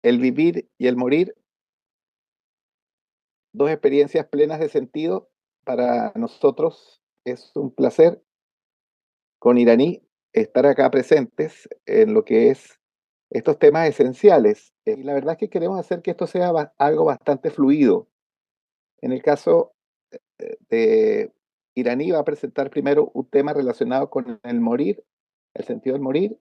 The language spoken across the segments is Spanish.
El vivir y el morir, dos experiencias plenas de sentido. Para nosotros es un placer con Iraní estar acá presentes en lo que es estos temas esenciales. Y la verdad es que queremos hacer que esto sea algo bastante fluido. En el caso de Iraní va a presentar primero un tema relacionado con el morir, el sentido del morir.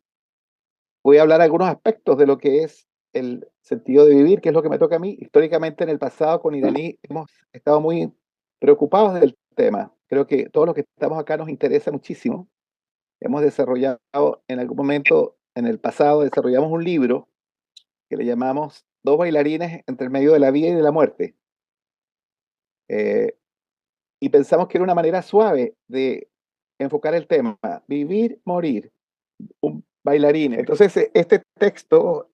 Voy a hablar algunos aspectos de lo que es el sentido de vivir, que es lo que me toca a mí. Históricamente en el pasado con Iraní hemos estado muy preocupados del tema. Creo que todos los que estamos acá nos interesa muchísimo. Hemos desarrollado en algún momento, en el pasado, desarrollamos un libro que le llamamos Dos bailarines entre el medio de la vida y de la muerte. Eh, y pensamos que era una manera suave de enfocar el tema, vivir, morir, un bailarín. Entonces, este texto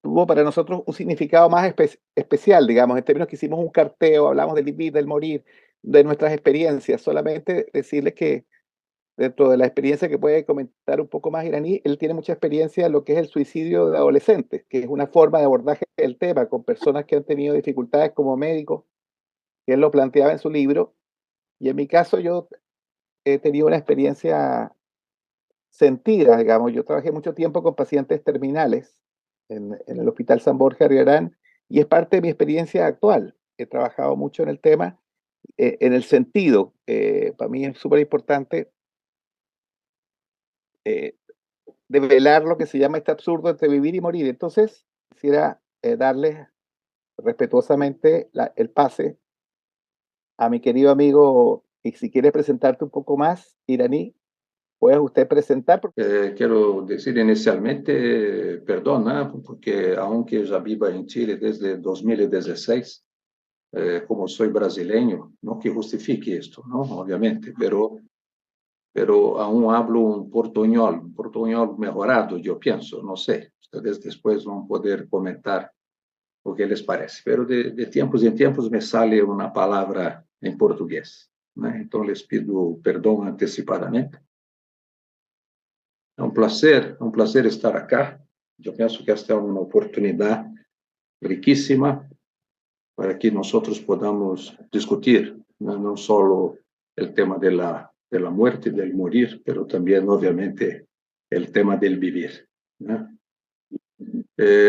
tuvo para nosotros un significado más especial, digamos, en términos que hicimos un carteo, hablamos del vivir, del morir, de nuestras experiencias. Solamente decirles que dentro de la experiencia que puede comentar un poco más Iraní, él tiene mucha experiencia en lo que es el suicidio de adolescentes, que es una forma de abordaje del tema con personas que han tenido dificultades como médicos, que él lo planteaba en su libro. Y en mi caso yo he tenido una experiencia sentida, digamos. Yo trabajé mucho tiempo con pacientes terminales en el Hospital San Borja Ariarán y es parte de mi experiencia actual. He trabajado mucho en el tema, en el sentido, para mí es súper importante eh, develar lo que se llama este absurdo entre vivir y morir. Entonces, quisiera darles respetuosamente el pase a mi querido amigo, y si quieres presentarte un poco más, Iraní, puedes usted presentar. Quiero decir inicialmente, perdona, porque aunque ya viva en Chile desde 2016, como soy brasileño, no que justifique esto, ¿no? Obviamente, pero aún hablo un portuñol mejorado, yo pienso, no sé. Ustedes después van a poder comentar o que les parece. Pero de tiempos en tiempos me sale una palabra en portugués, ¿no? Entonces les pido perdón anticipadamente. É um prazer estar acá. Eu penso que esta é uma oportunidade riquíssima para que nós podamos discutir não só o tema de la muerte, del morir, pero también, obviamente, el tema del vivir, ¿no?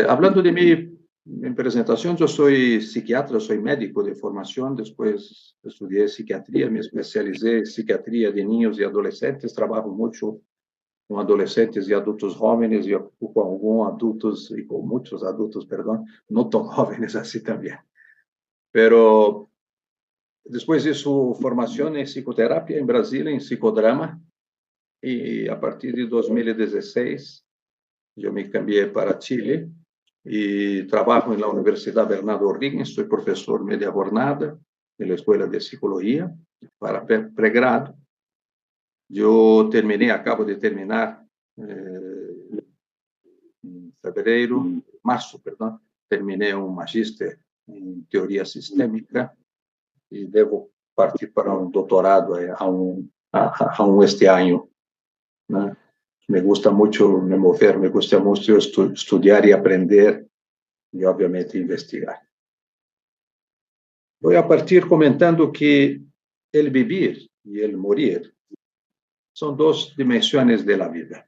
Hablando de mi presentación, yo soy psiquiatra, soy médico de formación, después estudié psiquiatría, me especialicé en psiquiatría de niños y adolescentes, trabajo mucho com adolescentes e adultos jovens e com alguns adultos e com muitos adultos, perdão, não tão jovens assim também. Pero depois disso, formação em psicoterapia em Brasília, em psicodrama, e a partir de 2016 eu me cambiei para Chile e trabalho na Universidade Bernardo O'Higgins, sou professor media jornada na Escola de Psicologia para pré-grado. Eu terminei, acabo de terminar em fevereiro, março, perdão, terminei um magíster em teoria sistêmica e devo partir para um doutorado este ano, né? Me gusta muito me mover, me gusta muito estudar e aprender e, obviamente, investigar. Vou a partir comentando que el vivir e el morir são duas dimensões da vida.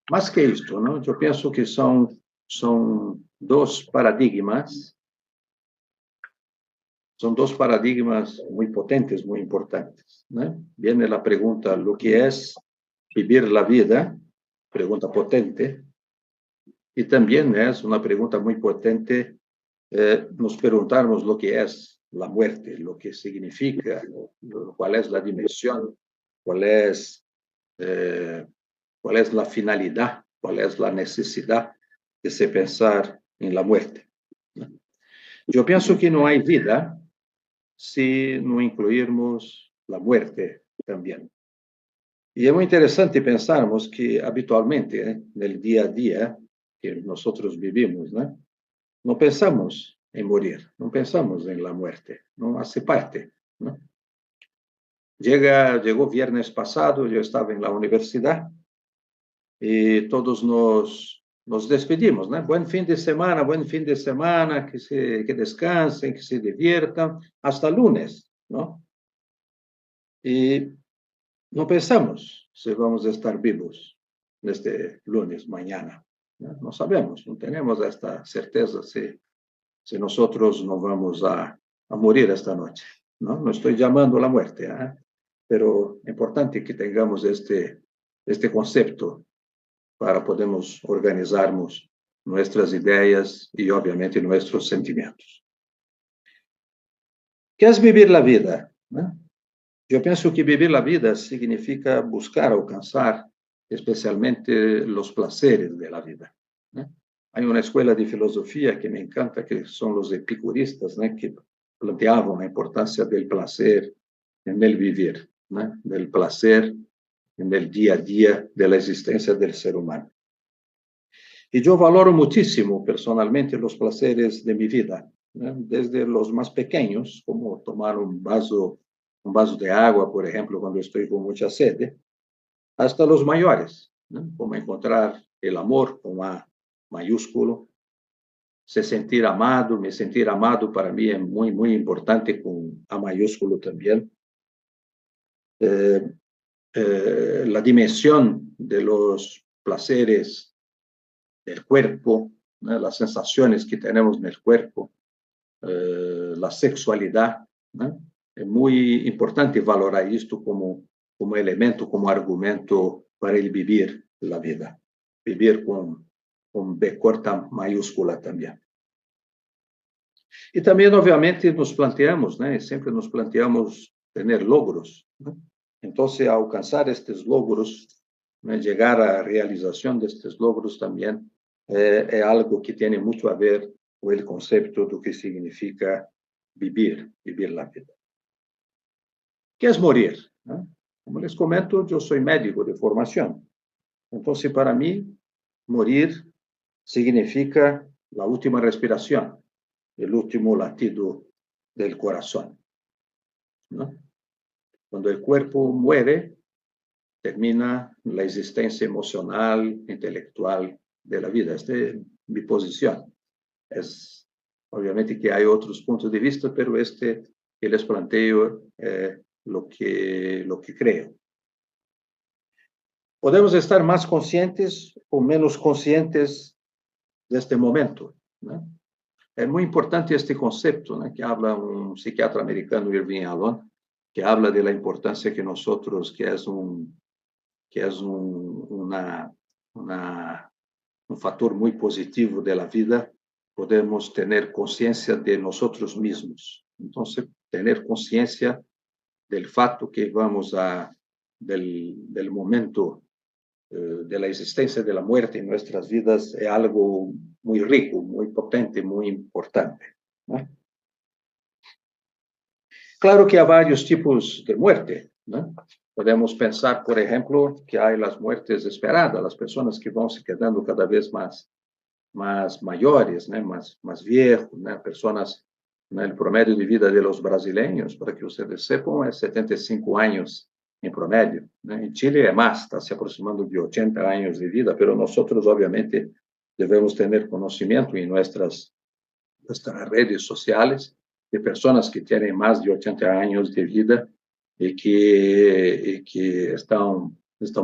Mais que isto, não? Eu penso que são dois paradigmas, muito potentes, muito importantes, né? Viene a pergunta, o que é vivir a vida? Pergunta potente. E também é uma pergunta muito potente nos perguntarmos o que é a morte, o que significa, qual é a dimensão, qual é a finalidade, qual é a necessidade de se pensar em la muerte. Eu penso que não há vida se não incluirmos a muerte também. E é muito interessante pensarmos que, habitualmente, no dia a dia que nós vivimos, né, não pensamos em morrer, não pensamos em la muerte, não hace parte, né? Chegou viernes passado, eu estava na universidade e todos nos nos despedimos, ¿no? Buen fin de semana, que descansen, que se diviertan, hasta lunes, ¿no? Y no pensamos si vamos a estar vivos este lunes, mañana, ¿no? No sabemos, no tenemos esta certeza si nosotros no vamos a morir esta noche, ¿no? No estoy llamando a la muerte, ¿eh? Pero es importante que tengamos este concepto para podermos organizarnos nuestras ideas y obviamente nuestros sentimientos. ¿Qué es vivir la vida? ¿No? Yo pienso que vivir la vida significa buscar alcanzar especialmente los placeres de la vida, ¿no? Hay una escuela de filosofía que me encanta, que son los epicuristas, ¿no? Que planteaban la importancia del placer en el vivir, ¿no? Del placer en el día a día de la existencia del ser humano. Y yo valoro muchísimo personalmente los placeres de mi vida, ¿no? Desde los más pequeños, como tomar un vaso de agua, por ejemplo, cuando estoy con mucha sed, hasta los mayores, ¿no? Como encontrar el amor con A mayúsculo, se sentir amado, me sentir amado para mí es muy, muy importante con A mayúsculo también. La dimensión de los placeres del cuerpo, ¿no? Las sensaciones que tenemos en el cuerpo, la sexualidad, ¿no? Es muy importante valorar esto como elemento, como argumento para el vivir la vida. Vivir con B corta mayúscula también. Y también, obviamente, nos planteamos, ¿no? Siempre nos planteamos tener logros, ¿no? Entonces, alcanzar estos logros, ¿no? Llegar a la realización de estos logros también es algo que tiene mucho a ver con el concepto de lo que significa vivir la vida. ¿Qué es morir? ¿No? Como les comento, yo soy médico de formación. Entonces, para mí, morir significa la última respiración, el último latido del corazón, ¿no? Cuando el cuerpo muere, termina la existencia emocional, intelectual de la vida. Esta es mi posición. Es, obviamente que hay otros puntos de vista, pero este que les planteo lo que creo. Podemos estar más conscientes o menos conscientes de este momento, ¿no? Es muy importante este concepto, ¿no? Que habla un psiquiatra americano, Irving Yalom, que habla de la importancia que nosotros, que es un factor muy positivo de la vida, podemos tener conciencia de nosotros mismos. Entonces, tener conciencia del fato que vamos del momento de la existencia de la muerte en nuestras vidas es algo muy rico, muy potente, muy importante, ¿no? Claro que hay varios tipos de muerte, ¿no? Podemos pensar, por ejemplo, que hay las muertes esperadas, las personas que van se quedando cada vez más mayores, ¿no? Más viejos, ¿no? Personas, ¿no? El promedio de vida de los brasileños, para que ustedes sepan, es 75 años en promedio, ¿no? En Chile es más, está se aproximando de 80 años de vida, pero nosotros obviamente debemos tener conocimiento en nuestras redes sociales de personas que tienen más de 80 años de vida y que están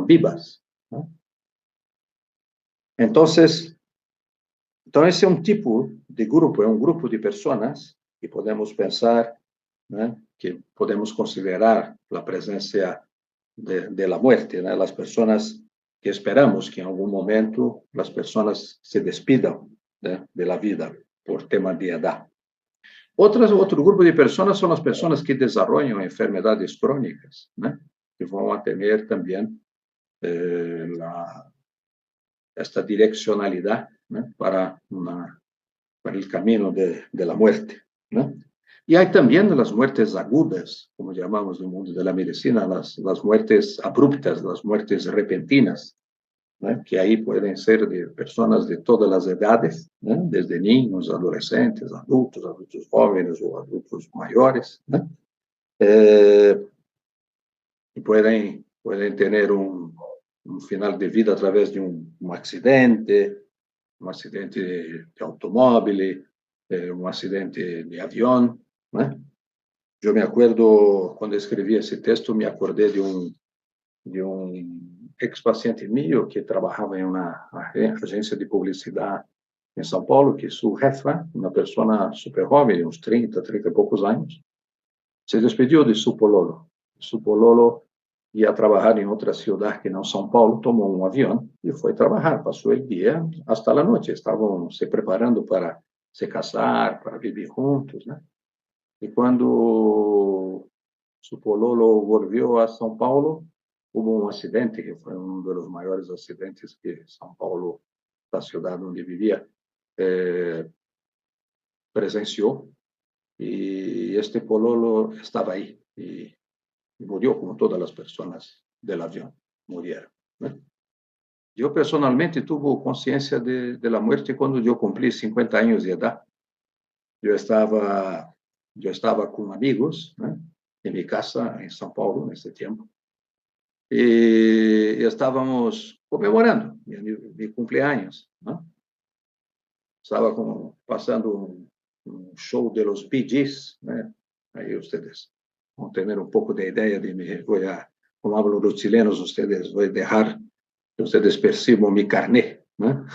vivas, ¿no? Entonces, ese es un tipo de grupo, es un grupo de personas que podemos pensar, ¿no? Que podemos considerar la presencia de la muerte, ¿no? Las personas que esperamos que en algún momento las personas se despidan, ¿no? De la vida por tema de edad. Otro grupo de personas son las personas que desarrollan enfermedades crónicas, ¿no? Que van a tener también esta direccionalidad, ¿no? Para el camino de la muerte, ¿no? Y hay también las muertes agudas, como llamamos en el mundo de la medicina, las muertes abruptas, las muertes repentinas, ¿no? Que ahí pueden ser de personas de todas las edades, ¿no? Desde niños, adolescentes, adultos jóvenes o adultos mayores, ¿no? Y pueden tener un final de vida a través de un accidente, um acidente de automóvel, um acidente de avião, né? Eu me acuerdo, quando escrevi esse texto, me acordei de um ex-paciente meu que trabalhava em uma agência de publicidade em São Paulo, que sua jefa, uma pessoa super jovem, de uns 30 e poucos anos, se despediu de su pololo. Su pololo ia trabalhar em outra cidade que não São Paulo, tomou um avião e foi trabalhar. Passou o dia hasta a noite. Estavam se preparando para se casar, para viver juntos, né? E quando su pololo volvió a São Paulo, hubo um acidente, que foi um dos maiores acidentes que São Paulo, da cidade onde vivia, presenciou. E este pololo estava aí e murió, como todas as pessoas do avião murieron, né? Eu, personalmente, tuve consciência de la muerte quando eu cumpri 50 anos de idade. Eu estava com amigos, né, em minha casa, em São Paulo, nesse tempo, e estávamos comemorando meu cumpleaños, né? Estava passando um show de los Bee Gees, né? Aí vocês vão ter um pouco de ideia de mim. Como hablo los chilenos, vocês vão deixar que vocês percebam mi carnet, né?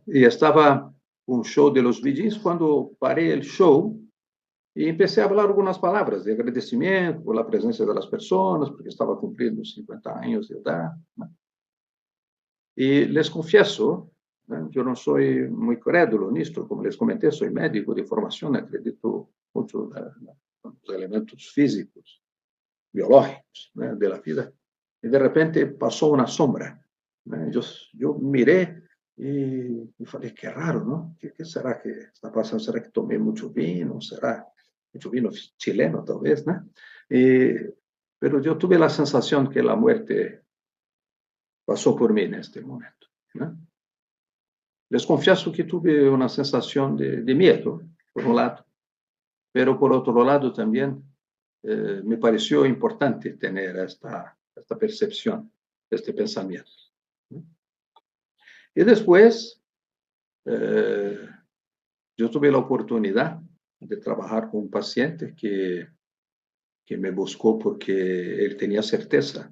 E estava um show de los Bee Gees, quando parei o show e comecei a falar algumas palavras de agradecimento por a presença das pessoas, porque estava cumprindo 50 anos de idade, né? E les confieso, né, eu não sou muito crédulo nisto, como les comentei, sou médico de formação, acredito muito nos elementos físicos, biológicos, né, da vida. E de repente passou uma sombra, né? Eu mirei e falei, que raro, não? Que será que está passando? Será que tomei muito vinho? Será muito vinho chileno, talvez, né? Pero eu tive a sensação que a muerte passou por mim neste momento, né? Les confieso que tuve uma sensação de medo, por um lado, pero por outro lado também me pareció importante ter esta percepção, este pensamento, ¿no? E depois, eu tive a oportunidade de trabalhar com um paciente que me buscou porque ele tinha certeza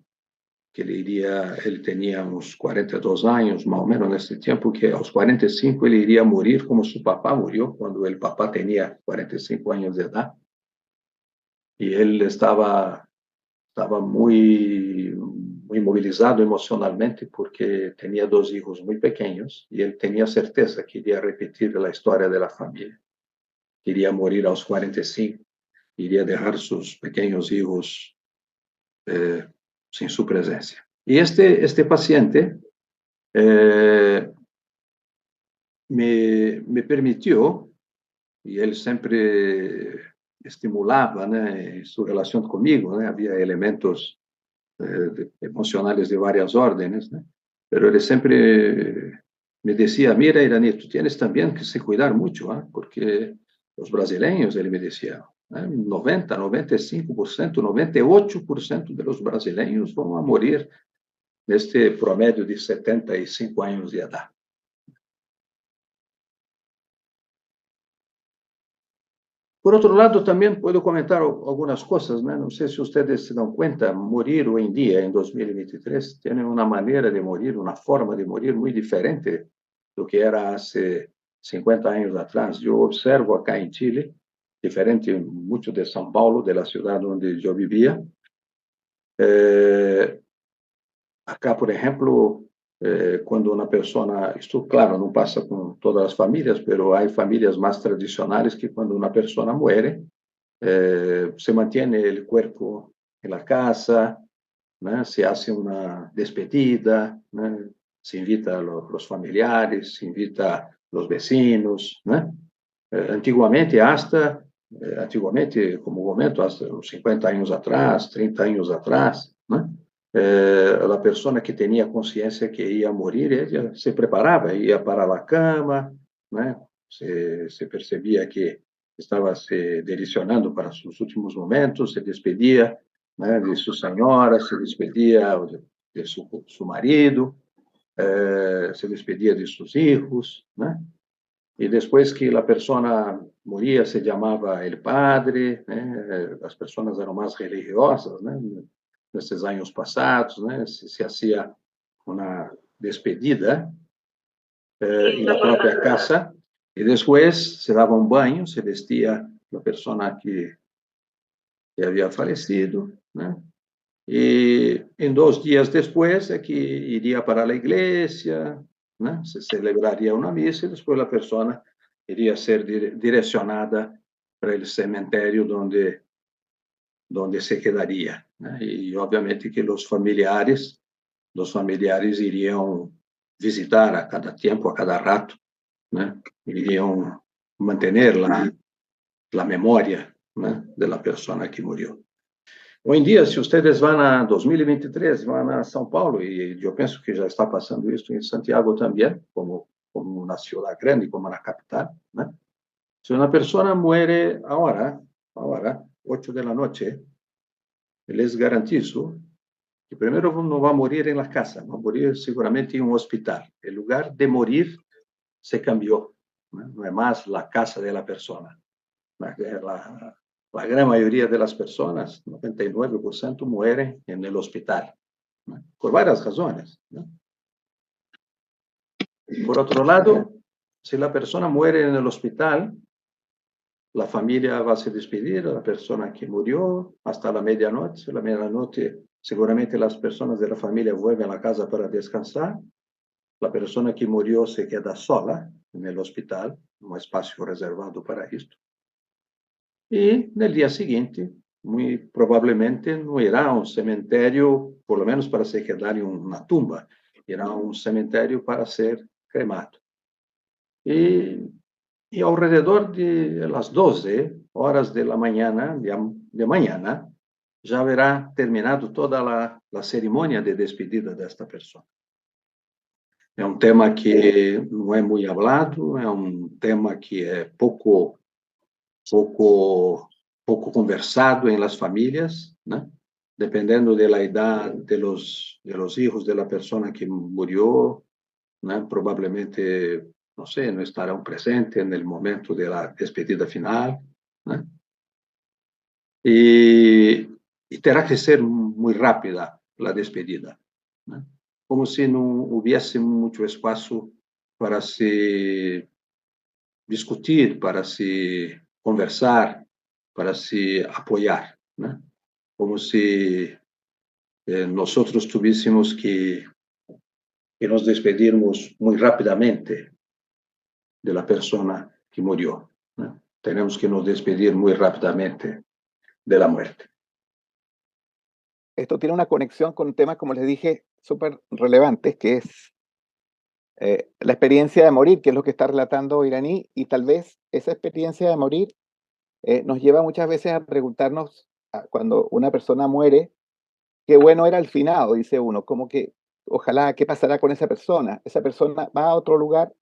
que ele tinha uns 42 anos, mais ou menos nesse tempo, que aos 45 ele iria morrer como seu papá morreu, quando o papá tinha 45 anos de idade. E ele estava muito imobilizado emocionalmente porque tinha 2 filhos muito pequenos e ele tinha certeza que iria repetir a história da família. Iria morrer aos 45, iria deixar seus pequenos filhos sem sua presença. E este paciente me permitiu, e ele sempre estimulava, né, em sua relação comigo, né, havia elementos emocionais de várias ordens, né, mas ele sempre me dizia, mira, Irani, tu tienes também que se cuidar muito, ¿eh? Porque os brasileiros, ele me dizia, 90, 95%, 98% dos brasileiros vão a morrer neste promédio de 75 anos de idade. Por outro lado, também posso comentar algumas coisas, né? Não sei se vocês se dão conta, morir hoje em dia, em 2023, tem uma maneira de morir, uma forma de morir muito diferente do que era há 50 anos atrás. Eu observo acá em Chile, diferente muito de São Paulo, da cidade onde eu vivia. Acá, por exemplo, quando uma pessoa, isto, claro, não passa com todas as famílias, mas há famílias mais tradicionais que quando uma pessoa muere, se mantém o corpo na casa, né? Se hace uma despedida, né? Se invita os familiares, se invita os vecinos, né? Antigamente, como momento, há uns 50 anos atrás, 30 anos atrás, né? A pessoa que tinha consciência que ia morrer, ela se preparava, ia para a cama, né? Se percebia que estava se direcionando para seus últimos momentos, se despedia, né, de sua senhora, se despedia de seu marido, se despedía de sus hijos, ¿no? Y después que la persona moría se llamaba el padre, ¿no? Las personas eran más religiosas, ¿no? En estos años pasados, ¿no? Se hacía una despedida en la propia casa y después se daba un baño, se vestía la persona que había fallecido, ¿no? Y en 2 días después es que iría para la iglesia, ¿no? Se celebraría una misa y después la persona iría a ser direccionada para el cementerio donde se quedaría, ¿no? Y obviamente que los familiares irían visitar a cada tiempo, a cada rato, ¿no? Irían mantener la memoria, ¿no? De la persona que murió. Hoy en día, si ustedes van a 2023, van a São Paulo, y yo pienso que ya está pasando esto en Santiago también, como una ciudad grande, como la capital, ¿no? Si una persona muere ahora, 8 de la noche, les garantizo que primero no va a morir en la casa, va a morir seguramente en un hospital. El lugar de morir se cambió, ¿no? No es más la casa de la persona. La gran mayoría de las personas, 99%, mueren en el hospital, ¿no? Por varias razones, ¿no? Por otro lado, si la persona muere en el hospital, la familia va a se despedir de la persona que murió hasta la medianoche. La medianoche, seguramente las personas de la familia vuelven a la casa para descansar. La persona que murió se queda sola en el hospital, un espacio reservado para esto. Y en el día siguiente, muy probablemente no irá a un cementerio, por lo menos para se quedar en una tumba, irá a un cementerio para ser cremado. Y alrededor de las 12 horas de la mañana, de mañana, ya habrá terminado toda la ceremonia de despedida de esta persona. É um tema que não é muito hablado, é um tema que é pouco conversado em las famílias, né? Dependendo de la edad de los hijos de la persona que murió, né? Probablemente, no sé, no estarán presentes en el momento de la despedida final, né? Y terá que ser muy rápida la despedida, né? Como si no hubiese mucho espacio para se discutir, para se conversar, para se apoyar, ¿no? Como si nosotros tuviésemos que nos despedirmos muy rápidamente de la persona que murió, ¿no? Tenemos que nos despedir muy rápidamente de la muerte. Esto tiene una conexión con temas, como les dije, súper relevantes, que es la experiencia de morir, que es lo que está relatando Iraní, y tal vez esa experiencia de morir nos lleva muchas veces a preguntarnos, cuando una persona muere, qué bueno era el finado, dice uno, como que ojalá, ¿qué pasará con esa persona va a otro lugar,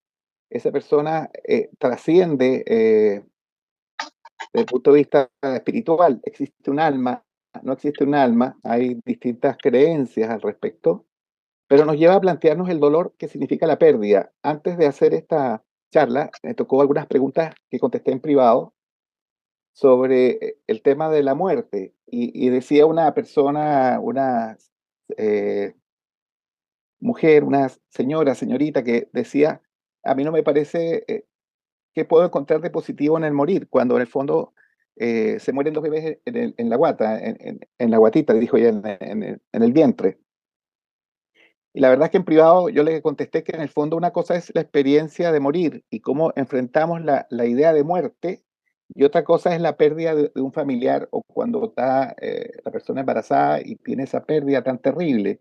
esa persona trasciende desde el punto de vista espiritual, existe un alma, no existe un alma, hay distintas creencias al respecto, pero nos lleva a plantearnos el dolor que significa la pérdida. Antes de hacer esta charla, me tocó algunas preguntas que contesté en privado sobre el tema de la muerte, y decía una persona, una eh, mujer, una señorita, que decía, a mí no me parece que puedo encontrar de positivo en el morir, cuando en el fondo se mueren los bebés en la guata, en la guatita, dijo ella, en el vientre. Y la verdad es que en privado yo le contesté que en el fondo una cosa es la experiencia de morir y cómo enfrentamos la idea de muerte, y otra cosa es la pérdida de un familiar, o cuando está la persona embarazada y tiene esa pérdida tan terrible.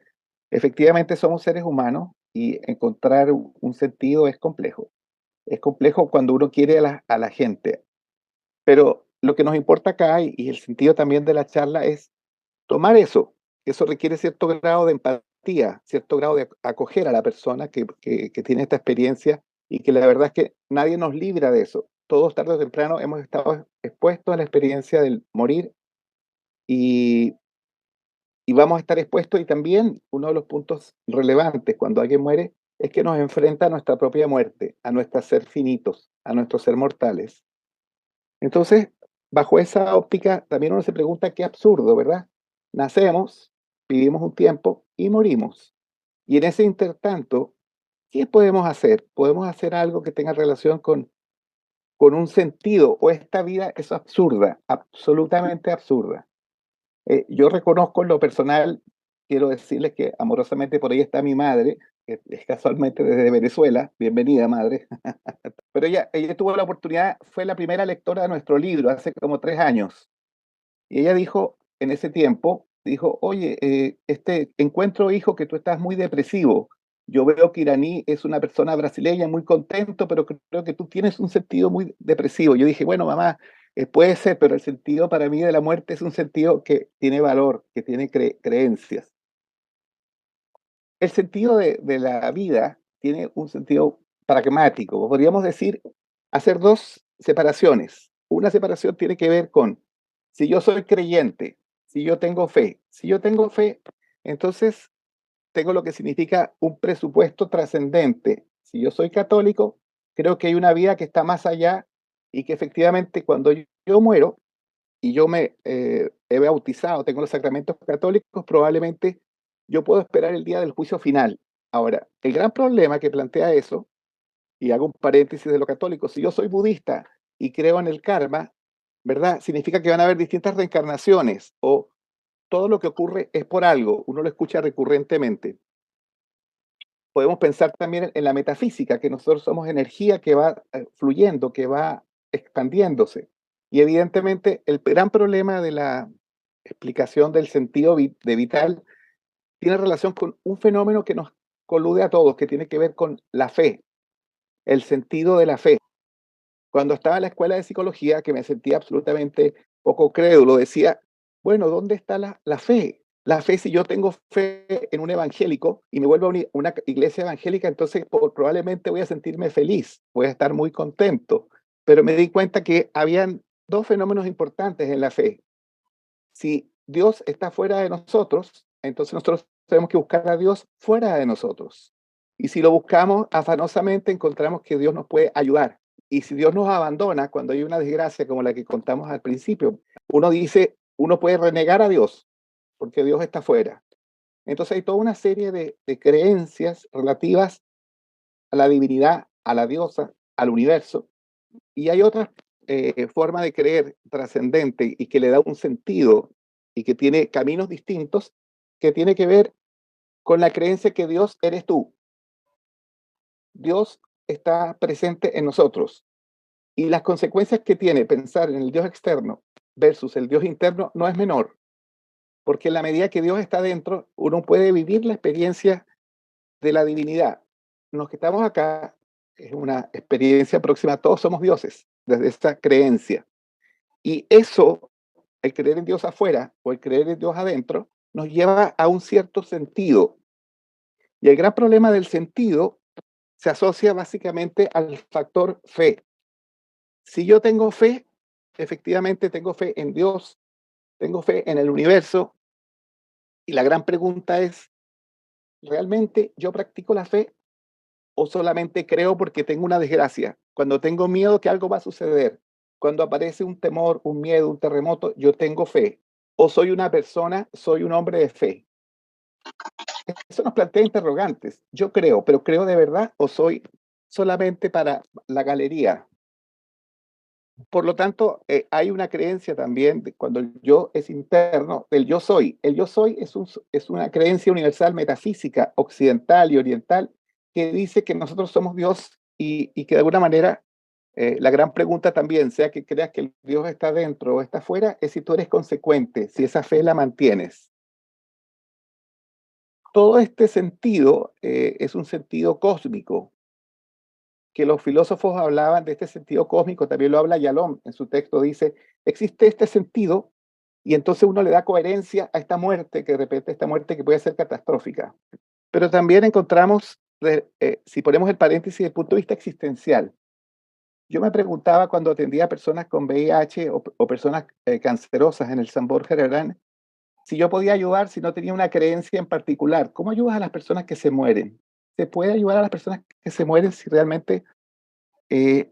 Efectivamente somos seres humanos y encontrar un sentido es complejo. Es complejo cuando uno quiere a la gente. Pero lo que nos importa acá, y el sentido también de la charla, es tomar eso. Eso requiere cierto grado de empatía, cierto grado de acoger a la persona que tiene esta experiencia, y que la verdad es que nadie nos libra de eso. Todos tarde o temprano hemos estado expuestos a la experiencia del morir, y, y vamos a estar expuestos. Y también uno de los puntos relevantes cuando alguien muere es que nos enfrenta a nuestra propia muerte, a nuestro ser finitos, a nuestro ser mortales. Entonces, bajo esa óptica, también uno se pregunta qué absurdo, ¿verdad? Nacemos, vivimos un tiempo y morimos. Y en ese intertanto, ¿qué podemos hacer? ¿Podemos hacer algo que tenga relación con un sentido? ¿O esta vida es absurda, absolutamente absurda? Yo reconozco en lo personal, quiero decirles que amorosamente por ahí está mi madre, que es casualmente desde Venezuela. Bienvenida, madre. Pero ella tuvo la oportunidad, fue la primera lectora de nuestro libro hace como 3 años. Y ella dijo, en ese tiempo, dijo, oye, encuentro, hijo, que tú estás muy depresivo. Yo veo que Iraní es una persona brasileña muy contento, pero creo que tú tienes un sentido muy depresivo. Yo dije, bueno, mamá, puede ser, pero el sentido para mí de la muerte es un sentido que tiene valor, que tiene creencias. El sentido de la vida tiene un sentido pragmático. Podríamos decir, hacer dos separaciones. Una separación tiene que ver con si yo soy creyente, si yo tengo fe. Si yo tengo fe, entonces tengo lo que significa un presupuesto trascendente. Si yo soy católico, creo que hay una vida que está más allá y que efectivamente cuando yo muero y yo me he bautizado, tengo los sacramentos católicos, probablemente yo puedo esperar el día del juicio final. Ahora, el gran problema que plantea eso, y hago un paréntesis de lo católico, si yo soy budista y creo en el karma, ¿verdad? Significa que van a haber distintas reencarnaciones o todo lo que ocurre es por algo, uno lo escucha recurrentemente. Podemos pensar también en la metafísica, que nosotros somos energía que va fluyendo, que va expandiéndose. Y evidentemente el gran problema de la explicación del sentido de vital tiene relación con un fenómeno que nos colude a todos, que tiene que ver con la fe, el sentido de la fe. Cuando estaba en la escuela de psicología, que me sentía absolutamente poco crédulo, decía, bueno, ¿dónde está la fe? La fe, si yo tengo fe en un evangélico y me vuelvo a una iglesia evangélica, entonces probablemente voy a sentirme feliz, voy a estar muy contento. Pero me di cuenta que habían dos fenómenos importantes en la fe. Si Dios está fuera de nosotros, entonces nosotros tenemos que buscar a Dios fuera de nosotros. Y si lo buscamos afanosamente, encontramos que Dios nos puede ayudar. Y si Dios nos abandona cuando hay una desgracia como la que contamos al principio, uno dice, uno puede renegar a Dios porque Dios está fuera. Entonces hay toda una serie de creencias relativas a la divinidad, a la diosa, al universo, y hay otra forma de creer trascendente y que le da un sentido y que tiene caminos distintos, que tiene que ver con la creencia que Dios eres tú. Dios está presente en nosotros. Y las consecuencias que tiene pensar en el Dios externo versus el Dios interno no es menor, porque en la medida que Dios está dentro, uno puede vivir la experiencia de la divinidad. Los que estamos acá es una experiencia próxima, todos somos dioses, desde esta creencia. Y eso, el creer en Dios afuera o el creer en Dios adentro, nos lleva a un cierto sentido. Y el gran problema del sentido se asocia básicamente al factor fe. Si yo tengo fe, efectivamente tengo fe en Dios, tengo fe en el universo, y la gran pregunta es, ¿realmente yo practico la fe o solamente creo porque tengo una desgracia? Cuando tengo miedo que algo va a suceder, cuando aparece un temor, un miedo, un terremoto, yo tengo fe. O soy una persona, soy un hombre de fe. Eso nos plantea interrogantes. Yo creo, pero ¿creo de verdad o soy solamente para la galería? Por lo tanto, hay una creencia también de cuando el yo es interno, del yo soy. El yo soy es una creencia universal metafísica occidental y oriental que dice que nosotros somos Dios y que de alguna manera la gran pregunta también, sea que creas que el Dios está dentro o está afuera, es si tú eres consecuente, si esa fe la mantienes. Todo este sentido es un sentido cósmico, que los filósofos hablaban de este sentido cósmico, también lo habla Yalom en su texto, dice, existe este sentido y entonces uno le da coherencia a esta muerte, que de repente esta muerte que puede ser catastrófica. Pero también encontramos, si ponemos el paréntesis desde el punto de vista existencial, yo me preguntaba cuando atendía a personas con VIH o personas cancerosas en el San Borja Herrera, si yo podía ayudar si no tenía una creencia en particular. ¿Cómo ayudas a las personas que se mueren? se puede ayudar a las personas que se mueren si realmente, eh,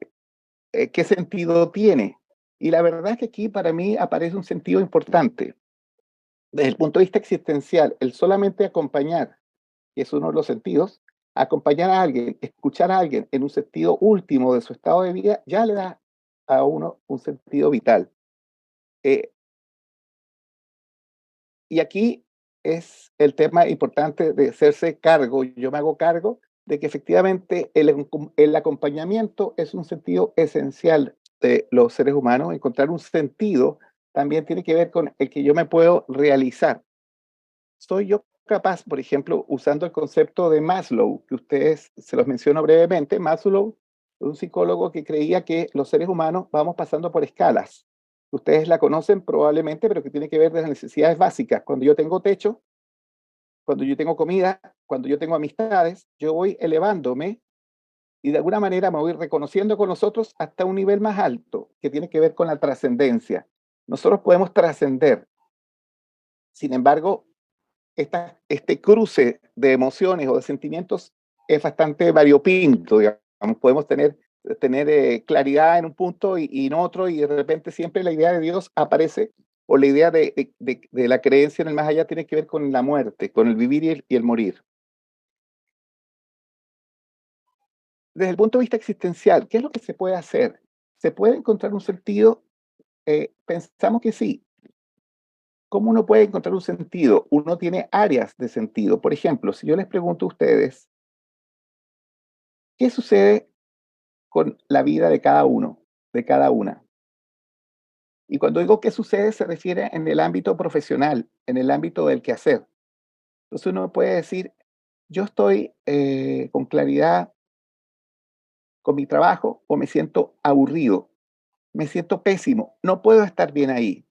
qué sentido tiene. Y la verdad es que aquí para mí aparece un sentido importante. Desde el punto de vista existencial, el solamente acompañar, que es uno de los sentidos, acompañar a alguien, escuchar a alguien en un sentido último de su estado de vida, ya le da a uno un sentido vital. Eh, y aquí es el tema importante de hacerse cargo. Yo me hago cargo de que efectivamente el acompañamiento es un sentido esencial de los seres humanos. Encontrar un sentido también tiene que ver con el que yo me puedo realizar. ¿Soy yo capaz, por ejemplo, usando el concepto de Maslow, que ustedes se los menciono brevemente? Maslow es un psicólogo que creía que los seres humanos vamos pasando por escalas. Ustedes la conocen probablemente, pero que tiene que ver de las necesidades básicas. Cuando yo tengo techo, cuando yo tengo comida, cuando yo tengo amistades, yo voy elevándome y de alguna manera me voy reconociendo con nosotros hasta un nivel más alto, que tiene que ver con la trascendencia. Nosotros podemos trascender. Sin embargo, este cruce de emociones o de sentimientos es bastante variopinto, digamos. Podemos tener claridad en un punto y en otro, y de repente siempre la idea de Dios aparece, o la idea de la creencia en el más allá tiene que ver con la muerte, con el vivir y el morir. Desde el punto de vista existencial, ¿qué es lo que se puede hacer? ¿Se puede encontrar un sentido? Pensamos que sí. ¿Cómo uno puede encontrar un sentido? Uno tiene áreas de sentido. Por ejemplo, si yo les pregunto a ustedes, ¿qué sucede con la vida de cada uno, de cada una? Y cuando digo qué sucede, se refiere en el ámbito profesional, en el ámbito del quehacer. Entonces uno puede decir, yo estoy con claridad con mi trabajo o me siento aburrido, me siento pésimo, no puedo estar bien ahí.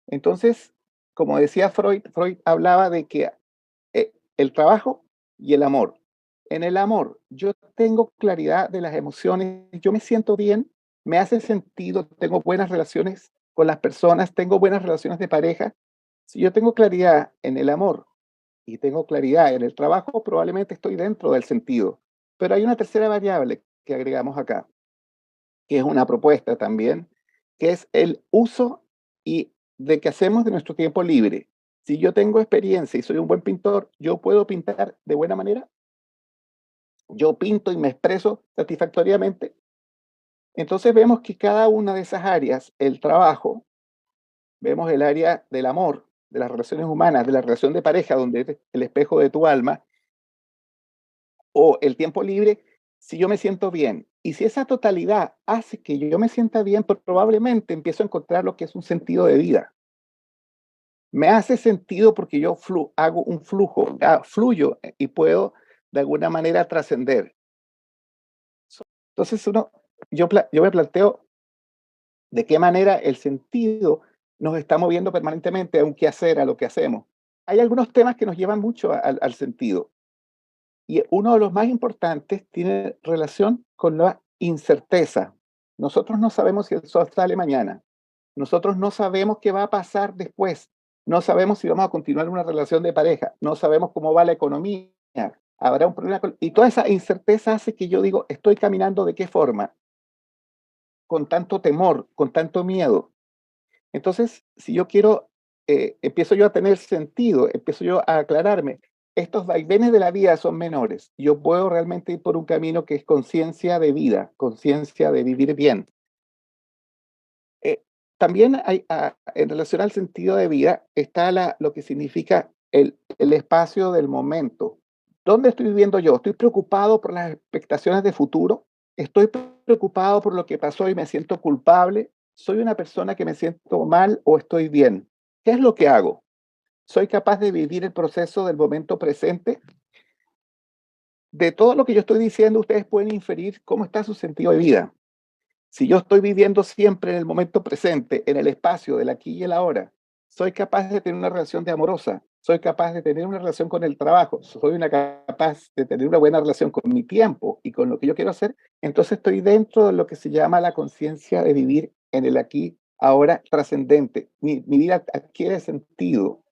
Entonces, como decía Freud, Freud hablaba de que el trabajo y el amor. En el amor, yo tengo claridad de las emociones, yo me siento bien, me hace sentido, tengo buenas relaciones con las personas, tengo buenas relaciones de pareja. Si yo tengo claridad en el amor y tengo claridad en el trabajo, probablemente estoy dentro del sentido. Pero hay una tercera variable que agregamos acá, que es una propuesta también, que es el uso y de que hacemos de nuestro tiempo libre. Si yo tengo experiencia y soy un buen pintor, yo puedo pintar de buena manera, yo pinto y me expreso satisfactoriamente. Entonces vemos que cada una de esas áreas, el trabajo, vemos el área del amor, de las relaciones humanas, de la relación de pareja, donde es el espejo de tu alma, o el tiempo libre, si yo me siento bien. Y si esa totalidad hace que yo me sienta bien, pues probablemente empiezo a encontrar lo que es un sentido de vida. Me hace sentido porque yo hago un flujo, fluyo y puedo de alguna manera trascender. Entonces yo me planteo de qué manera el sentido nos está moviendo permanentemente a un quehacer, a lo que hacemos. Hay algunos temas que nos llevan mucho al sentido. Y uno de los más importantes tiene relación con la incerteza. Nosotros no sabemos si el sol sale mañana. Nosotros no sabemos qué va a pasar después. No sabemos si vamos a continuar una relación de pareja. No sabemos cómo va la economía. Habrá un problema. Y toda esa incerteza hace que yo digo, estoy caminando de qué forma, con tanto temor, con tanto miedo. Entonces, si yo quiero, empiezo yo a tener sentido, empiezo yo a aclararme, estos vaivenes de la vida son menores. Yo puedo realmente ir por un camino que es conciencia de vida, conciencia de vivir bien. Eh, También hay, en relación al sentido de vida, está lo que significa el espacio del momento. ¿Dónde estoy viviendo yo? ¿Estoy preocupado por las expectaciones de futuro? ¿Estoy preocupado por lo que pasó y me siento culpable? ¿Soy una persona que me siento mal o estoy bien? ¿Qué es lo que hago? ¿Soy capaz de vivir el proceso del momento presente? De todo lo que yo estoy diciendo, ustedes pueden inferir cómo está su sentido de vida. Si yo estoy viviendo siempre en el momento presente, en el espacio del aquí y el ahora, soy capaz de tener una relación de amorosa, soy capaz de tener una relación con el trabajo, capaz de tener una buena relación con mi tiempo y con lo que yo quiero hacer, entonces estoy dentro de lo que se llama la conciencia de vivir en el aquí, ahora trascendente. Mi vida adquiere sentido.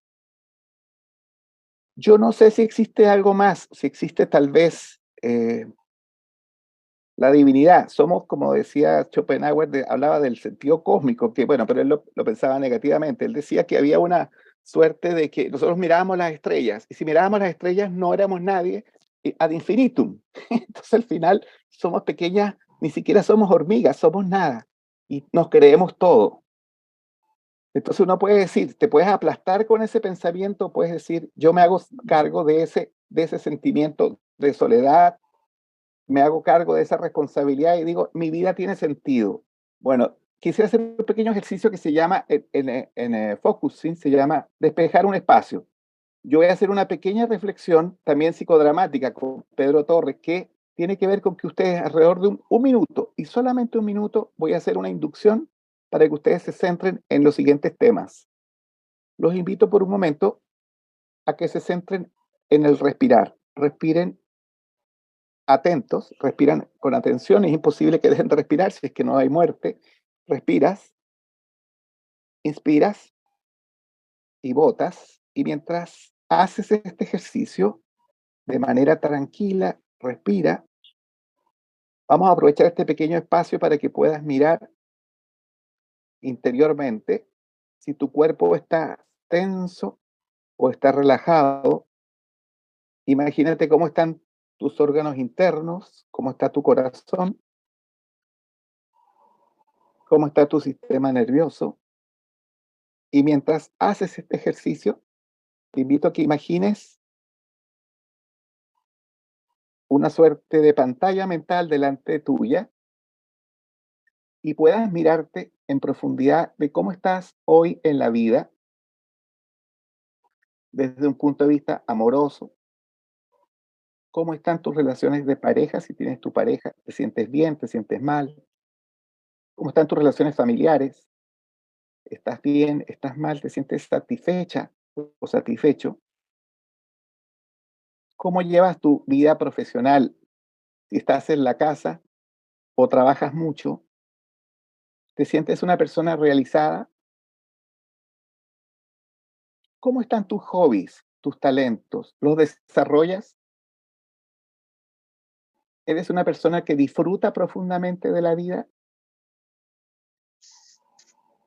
Yo no sé si existe algo más, si existe tal vez la divinidad. Somos, como decía Schopenhauer, hablaba del sentido cósmico, que bueno, pero él lo pensaba negativamente. Él decía que había una suerte de que nosotros mirábamos las estrellas, y si mirábamos las estrellas no éramos nadie ad infinitum. Entonces al final somos pequeñas, ni siquiera somos hormigas, somos nada, y nos creemos todo. Entonces uno puede decir, te puedes aplastar con ese pensamiento, puedes decir, yo me hago cargo de ese sentimiento de soledad, me hago cargo de esa responsabilidad y digo, mi vida tiene sentido. Bueno, quisiera hacer un pequeño ejercicio que se llama, en Focusing, se llama despejar un espacio. Yo voy a hacer una pequeña reflexión, también psicodramática, con Pedro Torres, que tiene que ver con que ustedes alrededor de un minuto, y solamente un minuto, voy a hacer una inducción para que ustedes se centren en los siguientes temas. Los invito por un momento a que se centren en el respirar. Respiren atentos, respiran con atención, es imposible que dejen de respirar si es que no hay muerte. Respiras, inspiras y botas, y mientras haces este ejercicio de manera tranquila, respira. Vamos a aprovechar este pequeño espacio para que puedas mirar interiormente si tu cuerpo está tenso o está relajado. Imagínate cómo están tus órganos internos, cómo está tu corazón, cómo está tu sistema nervioso. Y mientras haces este ejercicio, te invito a que imagines una suerte de pantalla mental delante tuya y puedas mirarte en profundidad de cómo estás hoy en la vida desde un punto de vista amoroso, cómo están tus relaciones de pareja, si tienes tu pareja, te sientes bien, te sientes mal, cómo están tus relaciones familiares, estás bien, estás mal, te sientes satisfecha o satisfecho, cómo llevas tu vida profesional, si estás en la casa o trabajas mucho, te sientes una persona realizada. ¿Cómo están tus hobbies, tus talentos? ¿Los desarrollas? ¿Eres una persona que disfruta profundamente de la vida?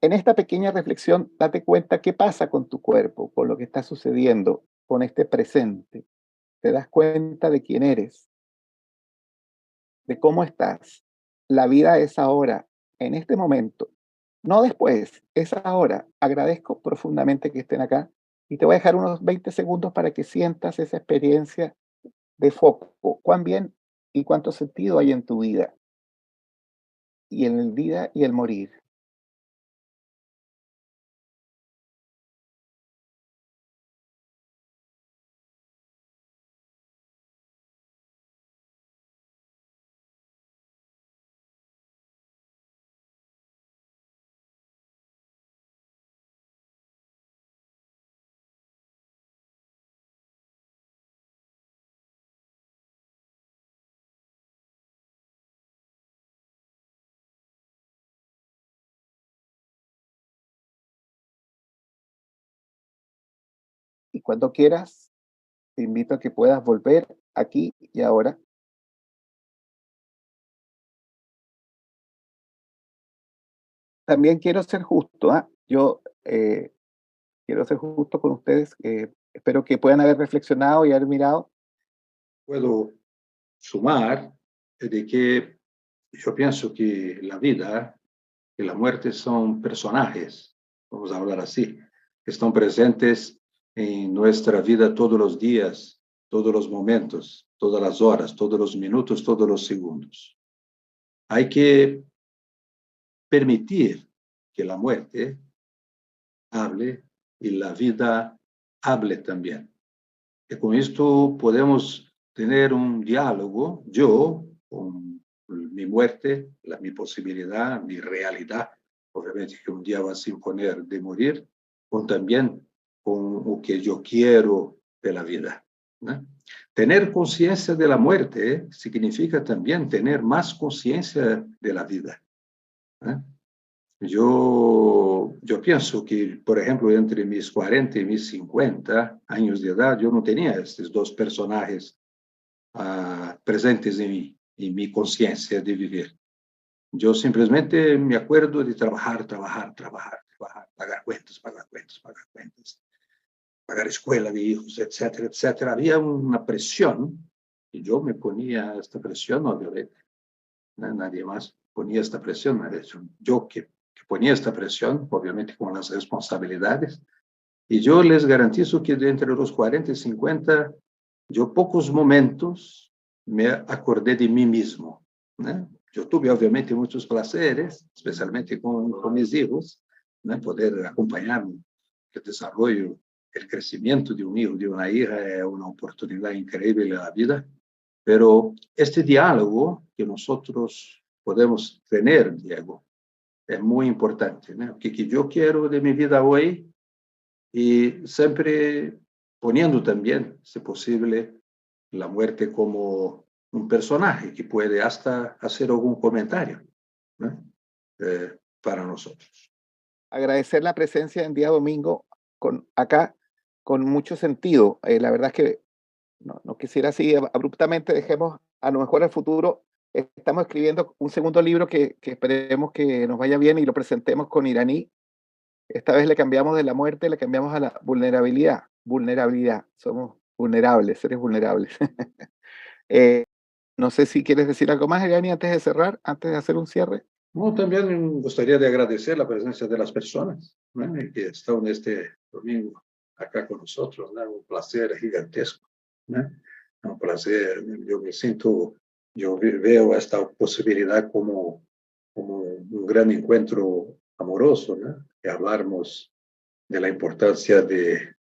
En esta pequeña reflexión, date cuenta qué pasa con tu cuerpo, con lo que está sucediendo, con este presente. Te das cuenta de quién eres, de cómo estás. La vida es ahora, en este momento, no después, es ahora. Agradezco profundamente que estén acá y te voy a dejar unos 20 segundos para que sientas esa experiencia de foco, cuán bien y cuánto sentido hay en tu vida, y en el vida y el morir. Y cuando quieras, te invito a que puedas volver aquí y ahora. También quiero ser justo, ¿ah? Yo quiero ser justo con ustedes. Espero que puedan haber reflexionado y haber mirado. Puedo sumar de que yo pienso que la vida y la muerte son personajes, vamos a hablar así, que están presentes en nuestra vida todos los días, todos los momentos, todas las horas, todos los minutos, todos los segundos. Hay que permitir que la muerte hable y la vida hable también. Y con esto podemos tener un diálogo, yo con mi muerte, mi posibilidad, mi realidad, obviamente que un día vas a imponer de morir, con también con lo que yo quiero de la vida, ¿no? Tener conciencia de la muerte significa también tener más conciencia de la vida, ¿no? Yo pienso que, por ejemplo, entre mis 40 y mis 50 años de edad, yo no tenía estos dos personajes presentes en mi conciencia de vivir. Yo simplemente me acuerdo de trabajar, trabajar, trabajar, trabajar, pagar cuentas, pagar cuentas, pagar cuentas, pagar escuela de hijos, etcétera, etcétera. Había una presión y yo me ponía esta presión, obviamente. Nadie más ponía esta presión. Yo que ponía esta presión, obviamente con las responsabilidades. Y yo les garantizo que de entre los 40 y 50, yo pocos momentos me acordé de mí mismo, ¿no? Yo tuve obviamente muchos placeres, especialmente con mis hijos, ¿no? Poder acompañar el desarrollo, el crecimiento de un hijo, de una hija, es una oportunidad increíble en la vida. Pero este diálogo que nosotros podemos tener, Diego, es muy importante, ¿no? Que yo quiero de mi vida hoy y siempre poniendo también, si posible, la muerte como un personaje que puede hasta hacer algún comentario, ¿no? Para nosotros. Agradecer la presencia en día domingo acá con mucho sentido. La verdad es que no quisiera así abruptamente, dejemos a lo mejor al futuro. Estamos escribiendo un segundo libro que esperemos que nos vaya bien y lo presentemos con Iraní. Esta vez le cambiamos de la muerte, le cambiamos a la vulnerabilidad. Vulnerabilidad, somos vulnerables, seres vulnerables. Eh, no sé si quieres decir algo más, Iraní, antes de cerrar, antes de hacer un cierre. No, también me gustaría de agradecer la presencia de las personas, ¿no? Que están este domingo acá con nosotros, ¿no? Un placer gigantesco, ¿no? Un placer, yo me siento, yo veo esta posibilidad como un gran encuentro amoroso, ¿no? Que hablamos de la importancia de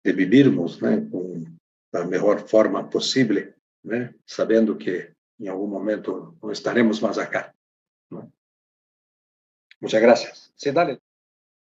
vivirnos, ¿no? Con la mejor forma posible, ¿no? Sabiendo que en algún momento no estaremos más acá, ¿no? Muchas gracias. Sí, dale.